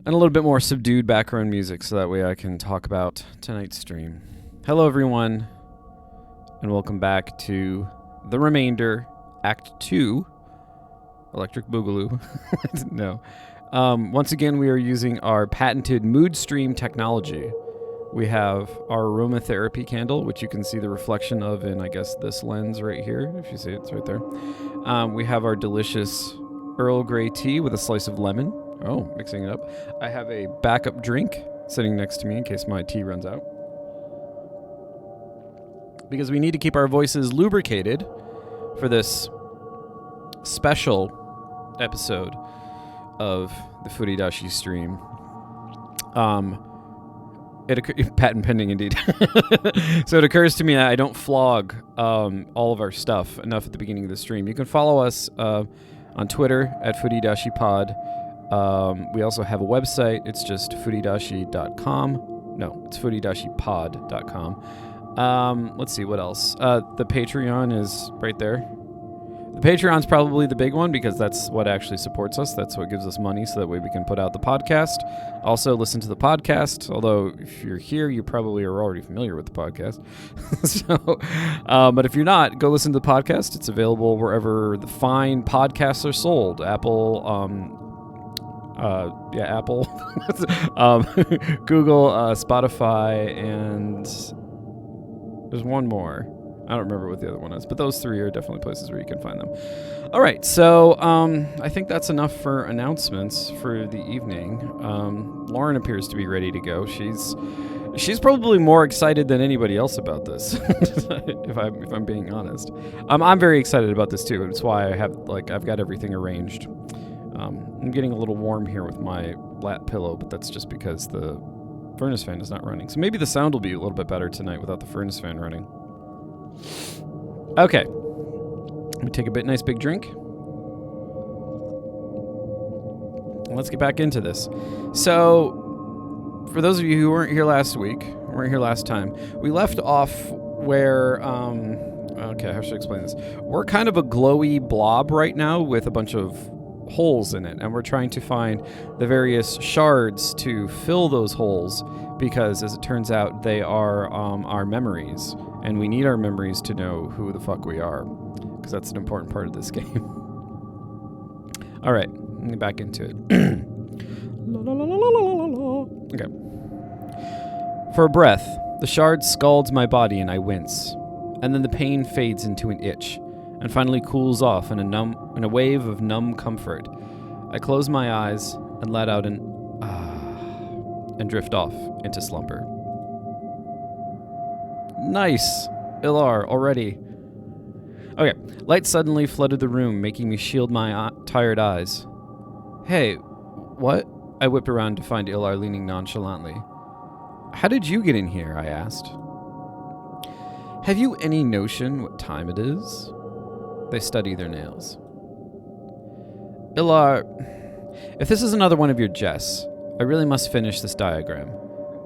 and a little bit more subdued background music so that way I can talk about tonight's stream. Hello, everyone, and welcome back to the remainder, Act 2, Electric Boogaloo. No. Once again, we are using our patented mood stream technology. We have our aromatherapy candle, which you can see the reflection of in, I guess, this lens right here. If you see it, it's right there. We have our delicious Earl Grey tea with a slice of lemon. Oh, mixing it up. I have a backup drink sitting next to me in case my tea runs out. Because we need to keep our voices lubricated for this special episode of the Furidashi stream. Patent pending indeed. So it occurs to me that I don't flog all of our stuff enough at the beginning of the stream. You can follow us on Twitter at FuriDashiPod. We also have a website. It's just furidashi.com. No, it's furidashipod.com. Let's see, what else? The Patreon is right there. The Patreon's probably the big one because that's what actually supports us. That's what gives us money so that way we can put out the podcast. Also, listen to the podcast. Although, if you're here, you probably are already familiar with the podcast. But if you're not, go listen to the podcast. It's available wherever the fine podcasts are sold. Apple, Apple, Google, Spotify, and there's one more. I don't remember what the other one is, but those three are definitely places where you can find them. All right, so I think that's enough for announcements for the evening. Lauren appears to be ready to go. She's probably more excited than anybody else about this, if I'm being honest. I'm very excited about this too. It's why I've got everything arranged. I'm getting a little warm here with my lap pillow, but that's just because the furnace fan is not running. So maybe the sound will be a little bit better tonight without the furnace fan running. Okay. Let me take a nice big drink. Let's get back into this. So, for those of you who weren't here last time, we left off where, okay, how should I explain this? We're kind of a glowy blob right now with a bunch of holes in it, and we're trying to find the various shards to fill those holes because, as it turns out, they are our memories, and we need our memories to know who the fuck we are, because that's an important part of this game. All right, let me get back into it. Okay. For a breath, the shard scalds my body and I wince, and then the pain fades into an itch, and finally cools off in a wave of numb comfort. I close my eyes and let out an and drift off into slumber. Nice! Illar, already. Okay, light suddenly flooded the room, making me shield my tired eyes. Hey, what? I whipped around to find Illar leaning nonchalantly. How did you get in here? I asked. Have you any notion what time it is? They study their nails. Illar, if this is another one of your jests, I really must finish this diagram.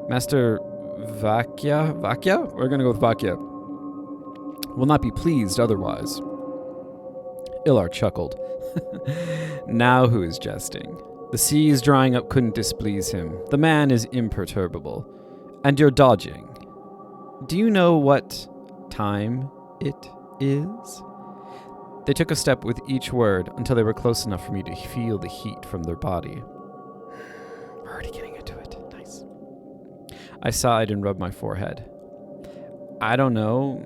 Master Vakya? We're going to go with Vakya. Will not be pleased otherwise. Illar chuckled. Now who is jesting? The seas drying up couldn't displease him. The man is imperturbable. And you're dodging. Do you know what time it is? They took a step with each word until they were close enough for me to feel the heat from their body. We're already getting into it. Nice. I sighed and rubbed my forehead. I don't know.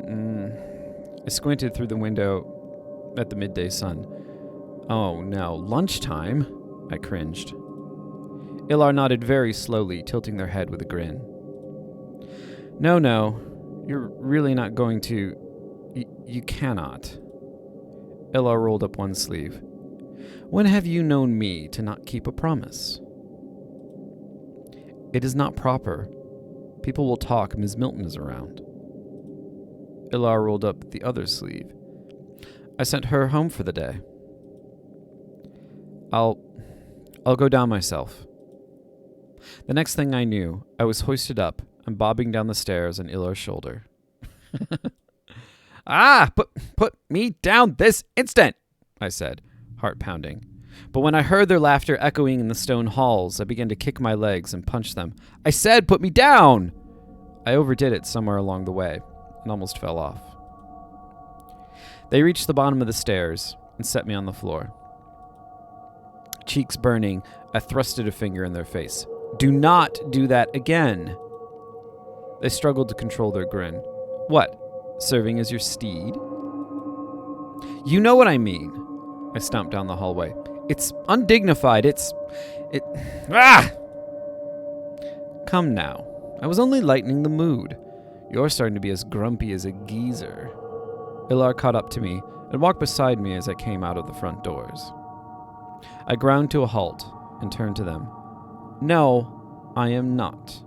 I squinted through the window at the midday sun. Oh no, lunchtime? I cringed. Illar nodded very slowly, tilting their head with a grin. No, you're really not going to... You cannot. Illar rolled up one sleeve. When have you known me to not keep a promise? It is not proper. People will talk. Ms. Milton is around. Illar rolled up the other sleeve. I sent her home for the day. I'll go down myself. The next thing I knew, I was hoisted up and bobbing down the stairs on Illar's shoulder. Put me down this instant, I said, heart pounding. But when I heard their laughter echoing in the stone halls, I began to kick my legs and punch them. I said, put me down! I overdid it somewhere along the way and almost fell off. They reached the bottom of the stairs and set me on the floor. Cheeks burning, I thrusted a finger in their face. Do not do that again. They struggled to control their grin. What? Serving as your steed? You know what I mean. I stomped down the hallway. It's undignified. Ah! Come now. I was only lightening the mood. You're starting to be as grumpy as a geezer. Illar caught up to me and walked beside me as I came out of the front doors. I ground to a halt and turned to them. No, I am not.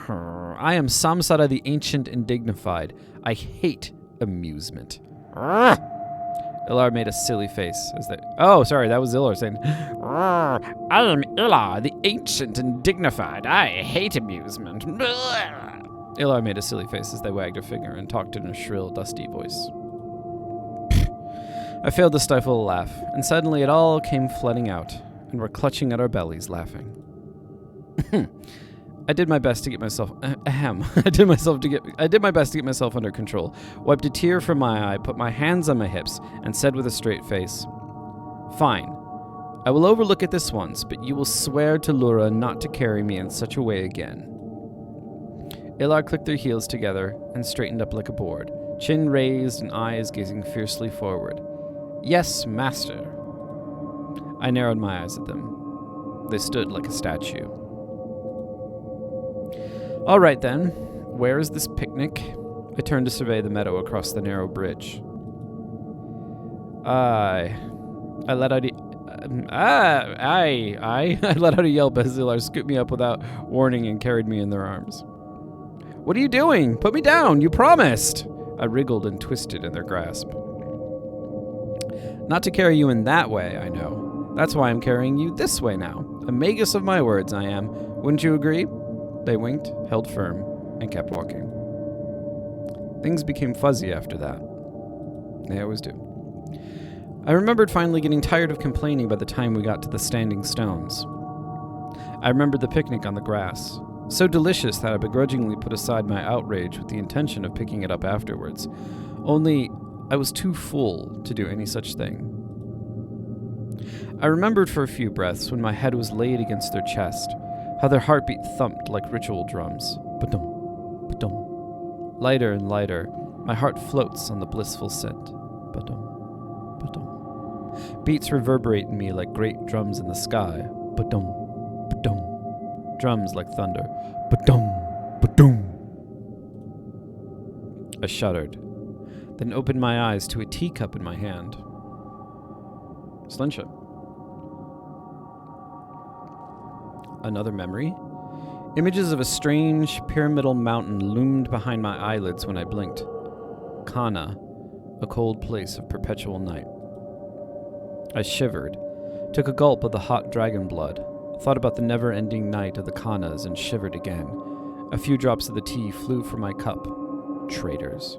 I am Samsara the Ancient and Dignified. I hate amusement. Illar made a silly face as they... Oh, sorry, that was Illar saying, I am Illar, the Ancient and Dignified. I hate amusement. Illar made a silly face as they wagged a finger and talked in a shrill, dusty voice. I failed to stifle a laugh, and suddenly it all came flooding out, and we're clutching at our bellies, laughing. I did my best to get myself I did my best to get myself under control. Wiped a tear from my eye, put my hands on my hips, and said with a straight face, Fine. I will overlook it this once, but you will swear to Lura not to carry me in such a way again. Illar clicked their heels together and straightened up like a board, chin raised and eyes gazing fiercely forward. Yes, master. I narrowed my eyes at them. They stood like a statue. All right, then. Where is this picnic? I turned to survey the meadow across the narrow bridge. I let out a yelp as Illar scooped me up without warning and carried me in their arms. What are you doing? Put me down! You promised! I wriggled and twisted in their grasp. Not to carry you in that way, I know. That's why I'm carrying you this way now. A magus of my words, I am. Wouldn't you agree? They winked, held firm, and kept walking. Things became fuzzy after that. They always do. I remembered finally getting tired of complaining by the time we got to the standing stones. I remembered the picnic on the grass. So delicious that I begrudgingly put aside my outrage with the intention of picking it up afterwards. Only, I was too full to do any such thing. I remembered for a few breaths when my head was laid against their chest, how their heartbeat thumped like ritual drums. Ba-dum, ba-dum. Lighter and lighter, my heart floats on the blissful scent. Ba-dum, ba-dum. Beats reverberate in me like great drums in the sky. Ba-dum, ba-dum. Drums like thunder. Ba-dum, ba-dum. I shuddered, then opened my eyes to a teacup in my hand. Slinship. Another memory? Images of a strange pyramidal mountain loomed behind my eyelids when I blinked. Kana, a cold place of perpetual night. I shivered, took a gulp of the hot dragon blood, thought about the never-ending night of the Kanas and shivered again. A few drops of the tea flew from my cup. Traitors.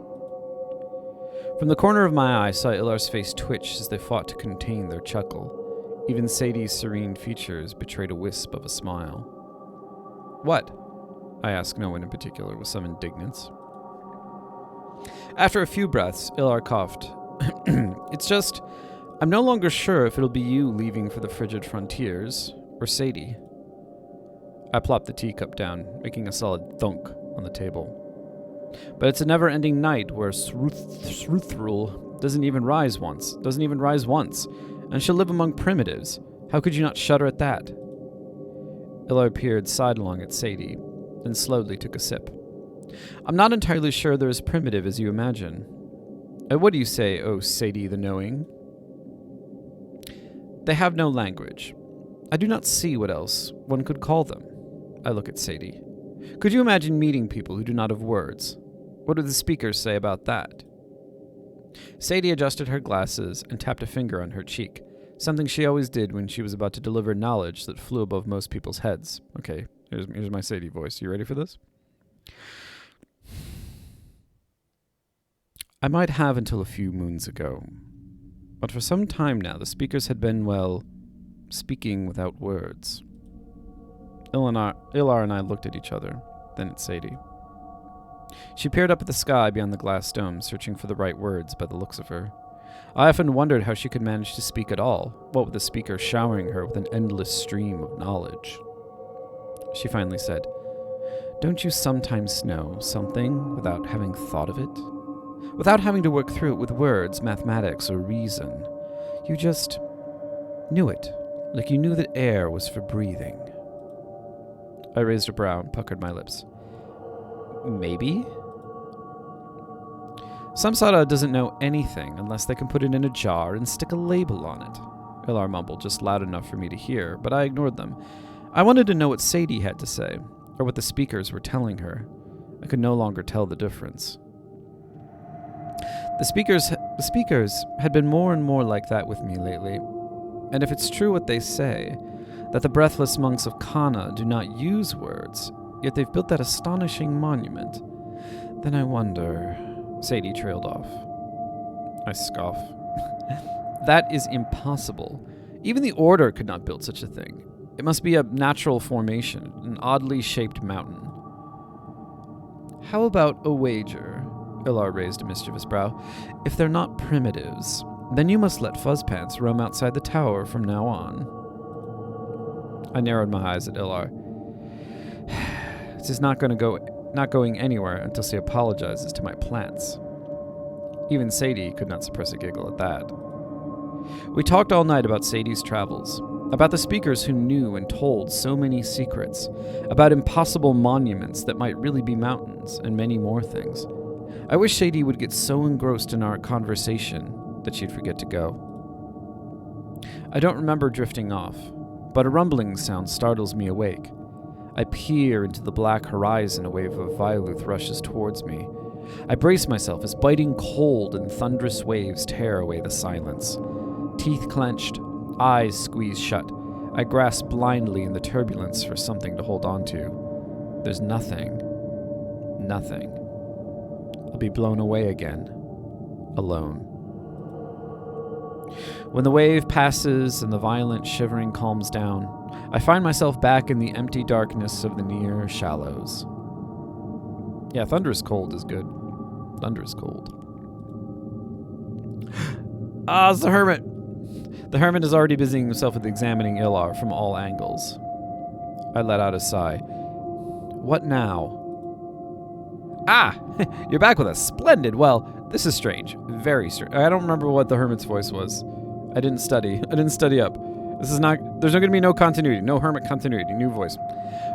From the corner of my eye, I saw Illar's face twitch as they fought to contain their chuckle. Even Sadie's serene features betrayed a wisp of a smile. What? I asked no one in particular with some indignance. After a few breaths, Illar coughed. It's just, I'm no longer sure if it'll be you leaving for the frigid frontiers, or Sadie. I plopped the teacup down, making a solid thunk on the table. But it's a never-ending night where Sruthrul doesn't even rise once, and she'll live among primitives. How could you not shudder at that? Illar peered sidelong at Sadie, then slowly took a sip. I'm not entirely sure they're as primitive as you imagine. What do you say, oh Sadie the knowing? They have no language. I do not see what else one could call them. I look at Sadie. Could you imagine meeting people who do not have words? What do the speakers say about that? Sadie adjusted her glasses and tapped a finger on her cheek, something she always did when she was about to deliver knowledge that flew above most people's heads. Okay, here's my Sadie voice. You ready for this? I might have until a few moons ago. But for some time now, the speakers had been, well, speaking without words. Illar and I looked at each other, then at Sadie. She peered up at the sky beyond the glass dome, searching for the right words by the looks of her. I often wondered how she could manage to speak at all, what with the speaker showering her with an endless stream of knowledge. She finally said, "Don't you sometimes know something without having thought of it? Without having to work through it with words, mathematics, or reason. You just knew it, like you knew that air was for breathing." I raised a brow and puckered my lips. Maybe? Samsara doesn't know anything unless they can put it in a jar and stick a label on it. Illar mumbled just loud enough for me to hear, but I ignored them. I wanted to know what Sadie had to say, or what the speakers were telling her. I could no longer tell the difference. The speakers had been more and more like that with me lately, and if it's true what they say, that the breathless monks of Kana do not use words, yet they've built that astonishing monument, then I wonder... Sadie trailed off. I scoff. That is impossible. Even the Order could not build such a thing. It must be a natural formation, an oddly shaped mountain. How about a wager? Illar raised a mischievous brow. If they're not primitives, then you must let Fuzzpants roam outside the tower from now on. I narrowed my eyes at Illar. This is not going anywhere until she apologizes to my plants. Even Sadie could not suppress a giggle at that. We talked all night about Sadie's travels, about the speakers who knew and told so many secrets, about impossible monuments that might really be mountains, and many more things. I wish Sadie would get so engrossed in our conversation that she'd forget to go. I don't remember drifting off, but a rumbling sound startles me awake. I peer into the black horizon. A wave of Violuth rushes towards me. I brace myself as biting cold and thunderous waves tear away the silence. Teeth clenched, eyes squeezed shut, I grasp blindly in the turbulence for something to hold on to. There's nothing. Nothing. I'll be blown away again. Alone. When the wave passes and the violent shivering calms down, I find myself back in the empty darkness of the near shallows. Yeah, thunderous cold is good. Thunderous cold. It's the Hermit. The Hermit is already busying himself with examining Illar from all angles. I let out a sigh. What now? You're back with us. Splendid. Well, this is strange. Very strange. I don't remember what the Hermit's voice was. I didn't study up. There's not going to be no continuity. No Hermit continuity. New voice.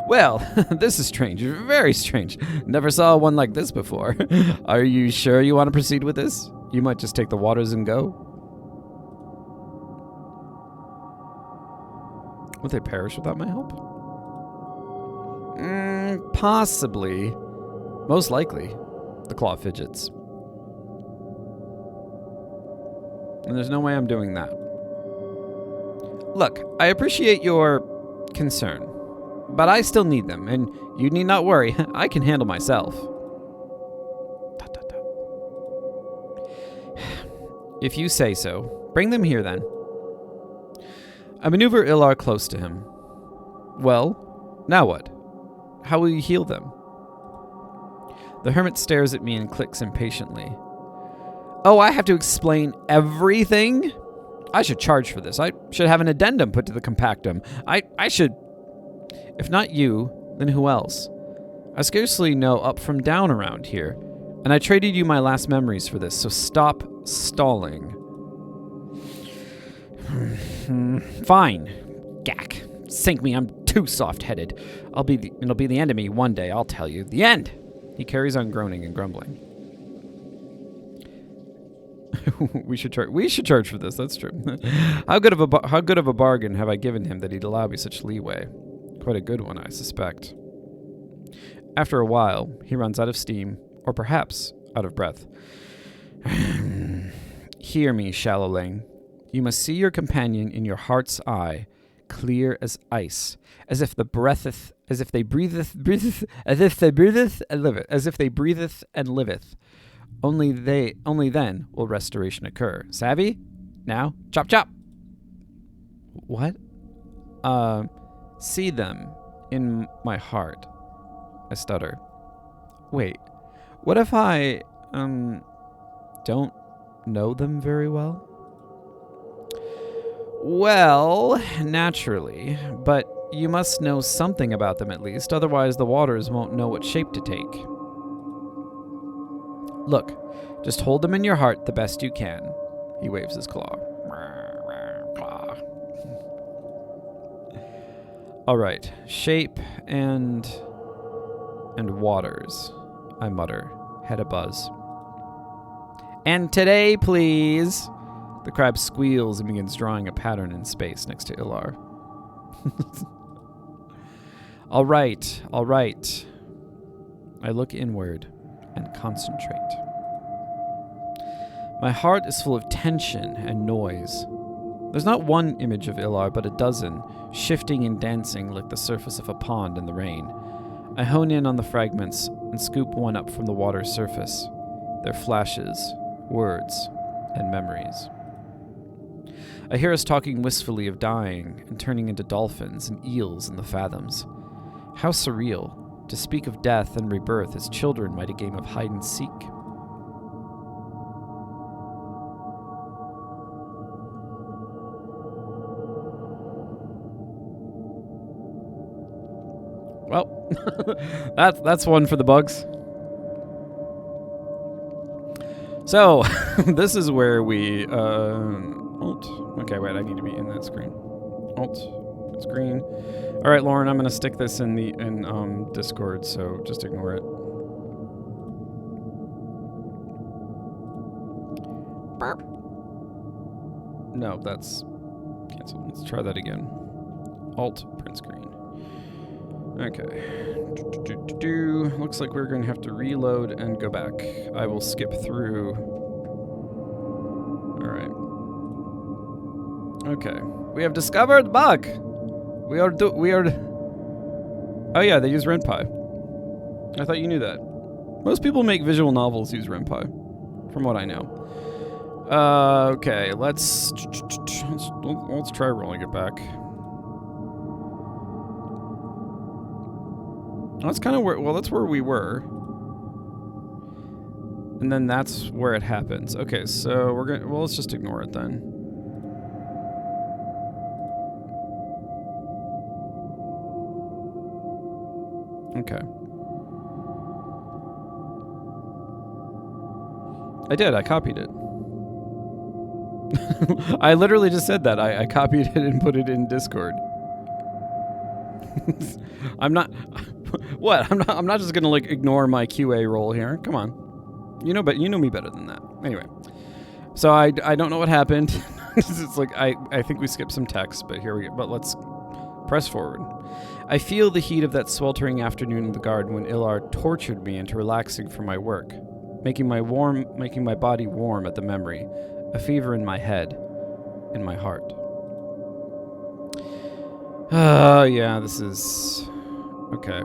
Well, this is strange. Very strange. Never saw one like this before. Are you sure you want to proceed with this? You might just take the waters and go. Would they perish without my help? Possibly. Most likely. The claw fidgets. And there's no way I'm doing that. Look, I appreciate your concern, but I still need them, and you need not worry. I can handle myself. If you say so, bring them here then. I maneuver Illar close to him. Well, now what? How will you heal them? The Hermit stares at me and clicks impatiently. Oh, I have to explain everything? I should charge for this. I should have an addendum put to the compactum. I should... If not you, then who else? I scarcely know up from down around here, and I traded you my last memories for this, so stop stalling. Fine. Gack. Sink me, I'm too soft-headed. It'll be the end of me one day, I'll tell you. The end! He carries on groaning and grumbling. We should charge for this, that's true. How good of a bargain have I given him that he'd allow me such leeway? Quite a good one, I suspect. After a while, he runs out of steam, or perhaps out of breath. Hear me, shallowling. You must see your companion in your heart's eye, clear as ice, as if they breatheth and liveth. Only then will restoration occur. Savvy? Now? Chop, chop! What? See them in my heart. I stutter. Wait, what if I, don't know them very well? Well, naturally, but you must know something about them at least, otherwise the waters won't know what shape to take. Look, just hold them in your heart the best you can. He waves his claw. Claw. All right, shape and waters, I mutter, head abuzz. And today, please. The crab squeals and begins drawing a pattern in space next to Illar. All right, all right. I look inward and concentrate. My heart is full of tension and noise. There's not one image of Illar, but a dozen, shifting and dancing like the surface of a pond in the rain. I hone in on the fragments and scoop one up from the water's surface. Their flashes, words, and memories. I hear us talking wistfully of dying and turning into dolphins and eels in the fathoms. How surreal to speak of death and rebirth as children might a game of hide and seek. Well, that's one for the bugs. So, this is where we, Alt. Okay, wait, I need to be in that screen. Alt. It's green. All right, Lauren, I'm going to stick this in Discord, so just ignore it. Burp. No, that's canceled. Let's try that again. Alt, print screen. Okay. Looks like we're going to have to reload and go back. I will skip through. All right. Okay. We have discovered bug. We are. Oh yeah, they use RenPy. I thought you knew that. Most people make visual novels use RenPy, from what I know. Okay. Let's try rolling it back. That's kind of where, well, that's where we were. And then that's where it happens. Okay, so we're going to, well, let's just ignore it then. Okay. I did, I copied it. I literally just said that. I copied it and put it in Discord. I'm not... What? I'm not just gonna like ignore my QA role here. Come on, you know me better than that. Anyway, so I don't know what happened. It's like I think we skipped some text, but here we go. But let's press forward. I feel the heat of that sweltering afternoon in the garden when Illar tortured me into relaxing from my work, making my body warm at the memory, a fever in my head, in my heart. Yeah, this is okay.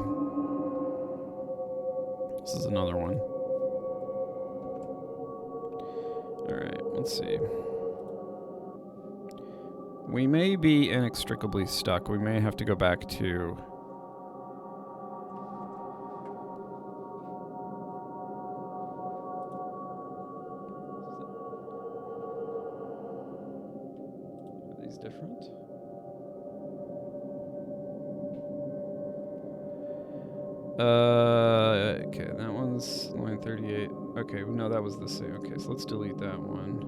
This is another one. Alright, let's see. We may be inextricably stuck. We may have to go back to... Are these different? Okay, that one's line 38. Okay, no, that was the same. Okay, so let's delete that one.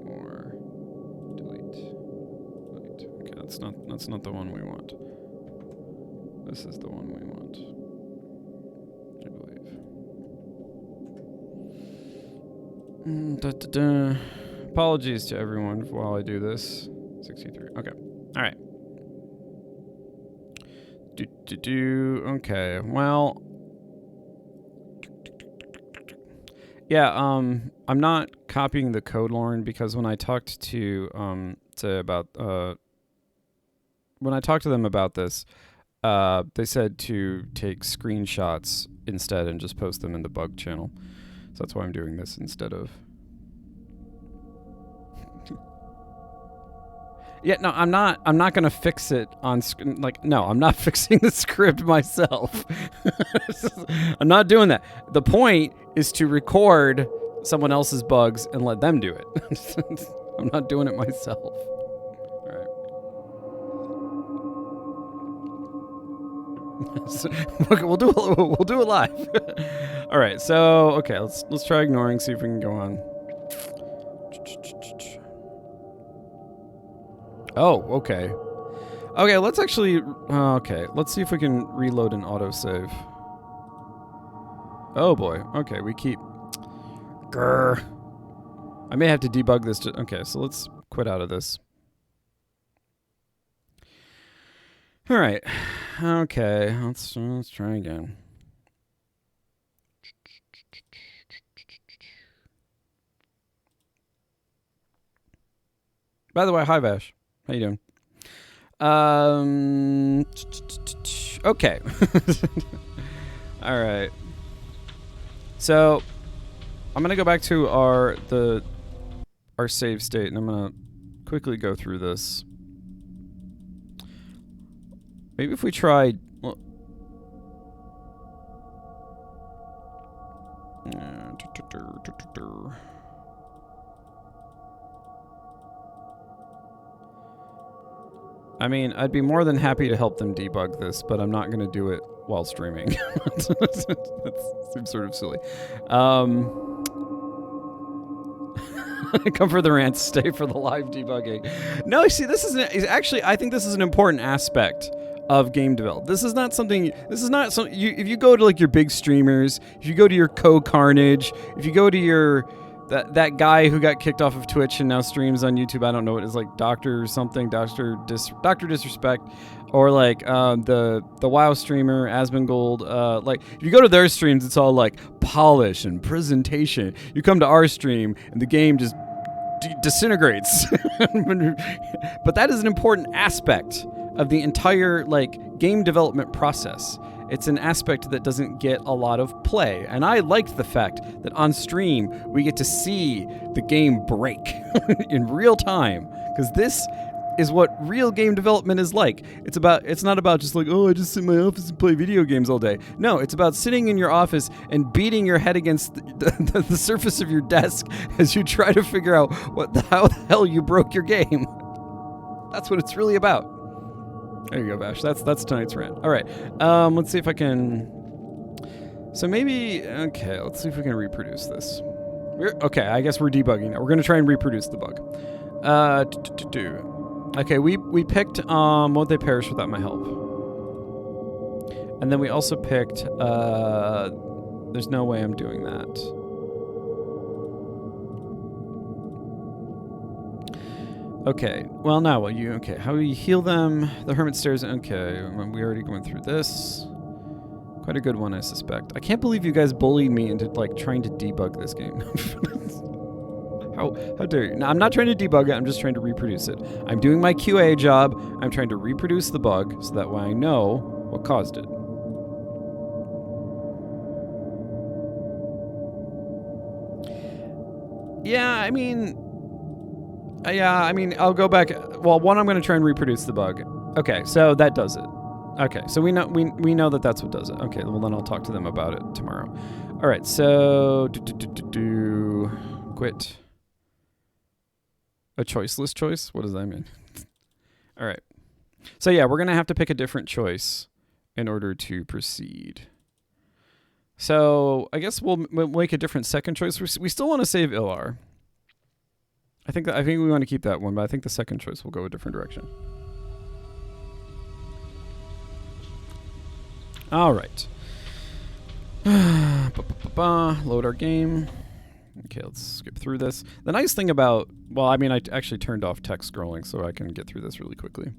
More. Delete. Okay, that's not the one we want. This is the one we want, I believe. Apologies to everyone while I do this. 63. Okay. All right. Okay, well, yeah, I'm not copying the code, Lauren, because when I talked to when I talked to them about this, they said to take screenshots instead and just post them in the bug channel. So that's why I'm doing this instead of... Yeah, no, I'm not gonna fix it on no, I'm not fixing the script myself. I'm not doing that. The point is to record someone else's bugs and let them do it. I'm not doing it myself. All right. So, okay, we'll do it live. All right. So, okay, let's try ignoring, see if we can go on. Oh, okay. Okay, let's actually... okay, let's see if we can reload an autosave. Oh, boy. Okay, we keep... Grr. I may have to debug this. Okay, so let's quit out of this. All right. Okay, let's try again. By the way, hi, Vash. How you doing? Okay. All right. So, I'm gonna go back to our save state, and I'm gonna quickly go through this. Maybe if we tried. Well, I mean, I'd be more than happy to help them debug this, but I'm not going to do it while streaming. That seems sort of silly. Come for the rants, stay for the live debugging. No, see, this is actually, I think this is an important aspect of game development. This is not something, if you go to like your big streamers, if you go to your Co-Carnage, if you go to your, that guy who got kicked off of Twitch and now streams on YouTube, I don't know what it is, like Dr. something, Dr. Disrespect, or like the WoW streamer, Asmongold, like if you go to their streams, it's all like polish and presentation. You come to our stream and the game just disintegrates. But that is an important aspect of the entire like game development process. It's an aspect that doesn't get a lot of play. And I liked the fact that on stream, we get to see the game break in real time. Because this is what real game development is like. It's not about just like, oh, I just sit in my office and play video games all day. No, it's about sitting in your office and beating your head against the surface of your desk as you try to figure out how the hell you broke your game. That's what it's really about. There you go, Bash. That's tonight's rant. All right. Let's see if I can... So maybe... Okay, let's see if we can reproduce this. Okay, I guess we're debugging now. We're going to try and reproduce the bug. Okay, we picked Won't They Perish Without My Help. And then we also picked... There's no way I'm doing that. Okay, well now what you... Okay, how we heal them. The Hermit stairs... Okay, we already went through this. Quite a good one, I suspect. I can't believe you guys bullied me into like trying to debug this game. How dare you? No, I'm not trying to debug it, I'm just trying to reproduce it. I'm doing my QA job. I'm trying to reproduce the bug so that way I know what caused it. Yeah, I mean... I'll go back. Well, one, I'm going to try and reproduce the bug. Okay, so that does it. Okay, so we know that that's what does it. Okay, well then I'll talk to them about it tomorrow. All right, so quit. A choiceless choice? What does that mean? All right. So yeah, we're going to have to pick a different choice in order to proceed. So I guess we'll make a different second choice. We still want to save Illar. I think we want to keep that one, but I think the second choice will go a different direction. All right. Load our game. Okay, let's skip through this. The nice thing about... Well, I mean, I actually turned off text scrolling so I can get through this really quickly.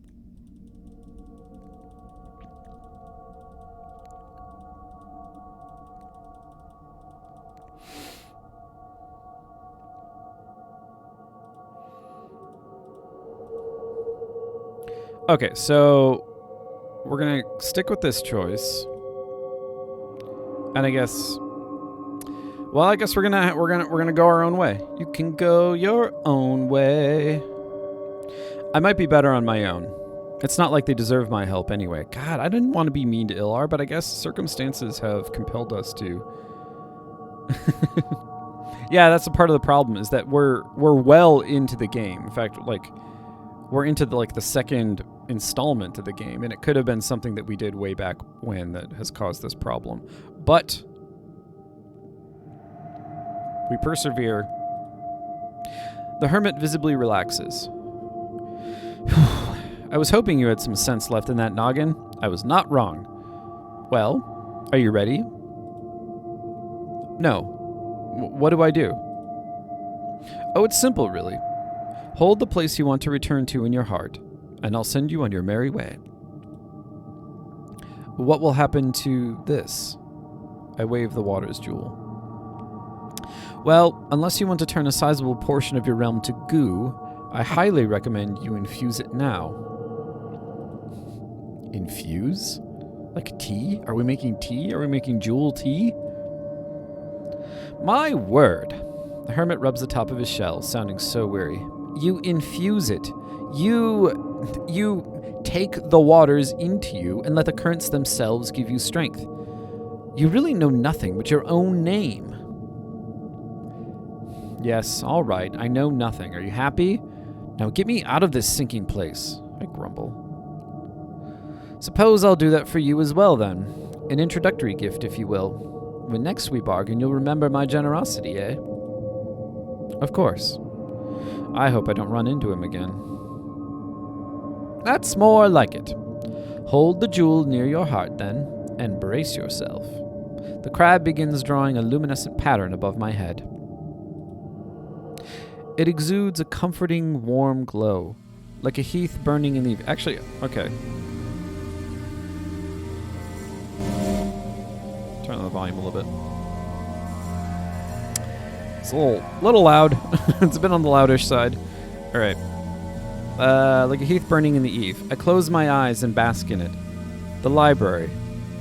Okay, so we're going to stick with this choice. And I guess Well, I guess we're gonna go our own way. You can go your own way. I might be better on my own. It's not like they deserve my help anyway. God, I didn't want to be mean to Illar, but I guess circumstances have compelled us to. Yeah, that's a part of the problem, is that we're well into the game. In fact, like, we're into the second installment of the game, and it could have been something that we did way back when that has caused this problem. But we persevere. The Hermit visibly relaxes. I was hoping you had some sense left in that noggin. I was not wrong. Well, are you ready? No. What do I do? Oh, it's simple, really. Hold the place you want to return to in your heart, and I'll send you on your merry way. What will happen to this? I wave the water's jewel. Well, unless you want to turn a sizable portion of your realm to goo, I highly recommend you infuse it now. Infuse? Like tea? Are we making tea? Are we making jewel tea? My word. The Hermit rubs the top of his shell, sounding so weary. You infuse it. You take the waters into you and let the currents themselves give you strength. You really know nothing but your own name. Yes, all right. I know nothing. Are you happy? Now get me out of this sinking place, I grumble. Suppose I'll do that for you as well, then. An introductory gift, if you will. When next we bargain, you'll remember my generosity, eh? Of course. I hope I don't run into him again. That's more like it. Hold the jewel near your heart, then, and brace yourself. The crab begins drawing a luminescent pattern above my head. It exudes a comforting, warm glow, like a heath burning in the... Actually, okay. Turn on the volume a little bit. It's a little loud. It's been on the loudish side. All right. Like a heath burning in the eve. I close my eyes and bask in it. The library.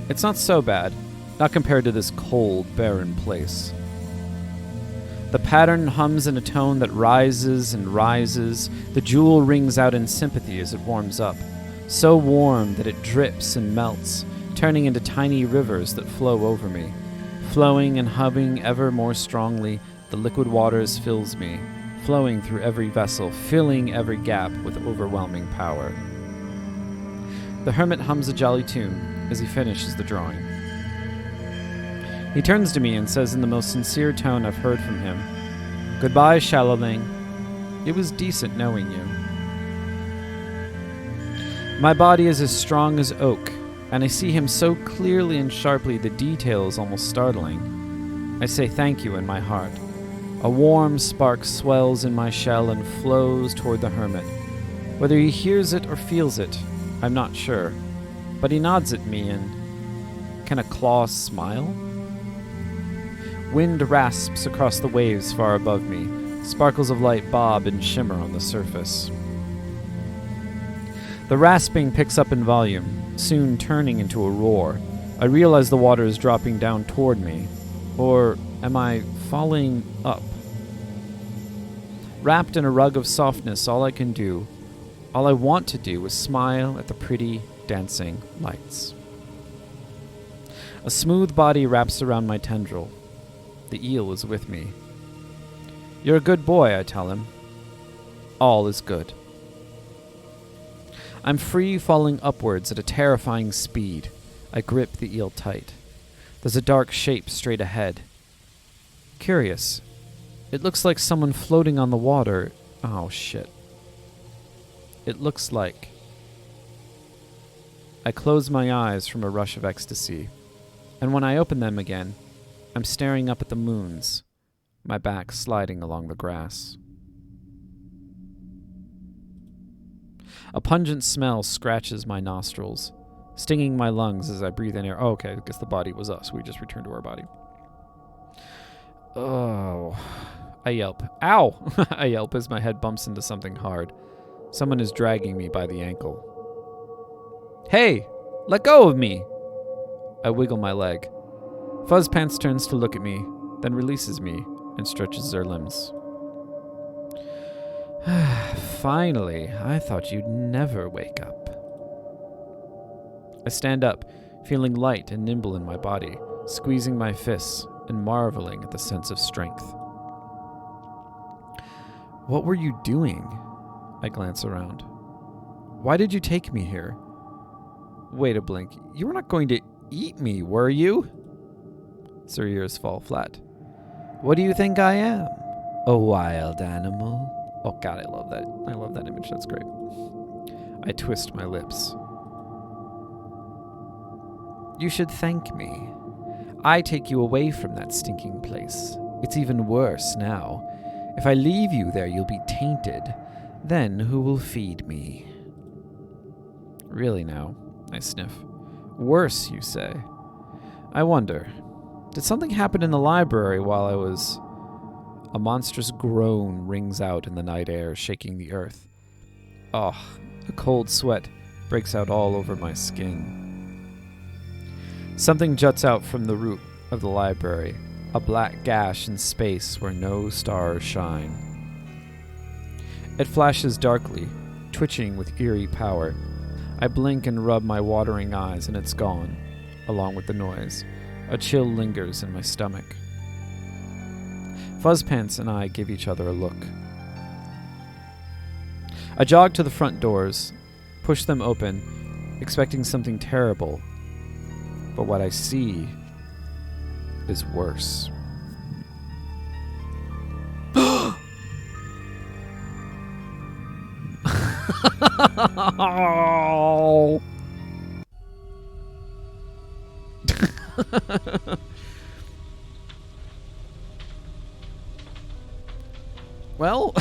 It's not so bad, not compared to this cold, barren place. The pattern hums in a tone that rises and rises. The jewel rings out in sympathy as it warms up, so warm that it drips and melts, turning into tiny rivers that flow over me. Flowing and humming ever more strongly, the liquid waters fills me, flowing through every vessel, filling every gap with overwhelming power. The Hermit hums a jolly tune as he finishes the drawing. He turns to me and says in the most sincere tone I've heard from him, "Goodbye, Shallowling. It was decent knowing you." My body is as strong as oak, and I see him so clearly and sharply the detail is almost startling. I say thank you in my heart. A warm spark swells in my shell and flows toward the Hermit. Whether he hears it or feels it, I'm not sure, but he nods at me and... Can a claw smile? Wind rasps across the waves far above me. Sparkles of light bob and shimmer on the surface. The rasping picks up in volume, soon turning into a roar. I realize the water is dropping down toward me. Or am I falling up? Wrapped in a rug of softness, all I want to do is smile at the pretty, dancing lights. A smooth body wraps around my tendril. The eel is with me. You're a good boy, I tell him. All is good. I'm free, falling upwards at a terrifying speed. I grip the eel tight. There's a dark shape straight ahead. Curious. It looks like someone floating on the water. Oh, shit. It looks like... I close my eyes from a rush of ecstasy, and when I open them again, I'm staring up at the moons, my back sliding along the grass. A pungent smell scratches my nostrils, stinging my lungs as I breathe in air. Oh, okay, I guess the body was us. We just returned to our body. Oh, I yelp. Ow! I yelp as my head bumps into something hard. Someone is dragging me by the ankle. Hey! Let go of me! I wiggle my leg. Fuzzpants turns to look at me, then releases me and stretches their limbs. Finally, I thought you'd never wake up. I stand up, feeling light and nimble in my body, squeezing my fists and marveling at the sense of strength. What were you doing? I glance around. Why did you take me here? Wait a blink. You were not going to eat me, were you? Sir ears fall flat. What do you think I am? A wild animal? Oh god, I love that. I love that image. That's great. I twist my lips. You should thank me. I take you away from that stinking place. It's even worse now. If I leave you there, you'll be tainted. Then who will feed me? Really now, I sniff. Worse, you say? I wonder. Did something happen in the library while I was... A monstrous groan rings out in the night air, shaking the earth. Oh, a cold sweat breaks out all over my skin. Something juts out from the roof of the library, a black gash in space where no stars shine. It flashes darkly, twitching with eerie power. I blink and rub my watering eyes, and it's gone, along with the noise. A chill lingers in my stomach. Fuzzpants and I give each other a look. I jog to the front doors, push them open, expecting something terrible. But what I see is worse. Oh. Well,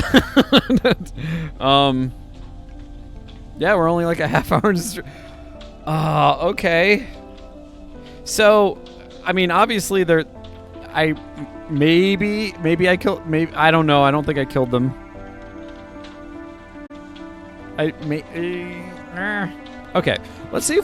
yeah, we're only like a half hour. Okay. So, I mean, obviously maybe I killed, I don't know. I don't think I killed them. Okay, let's see if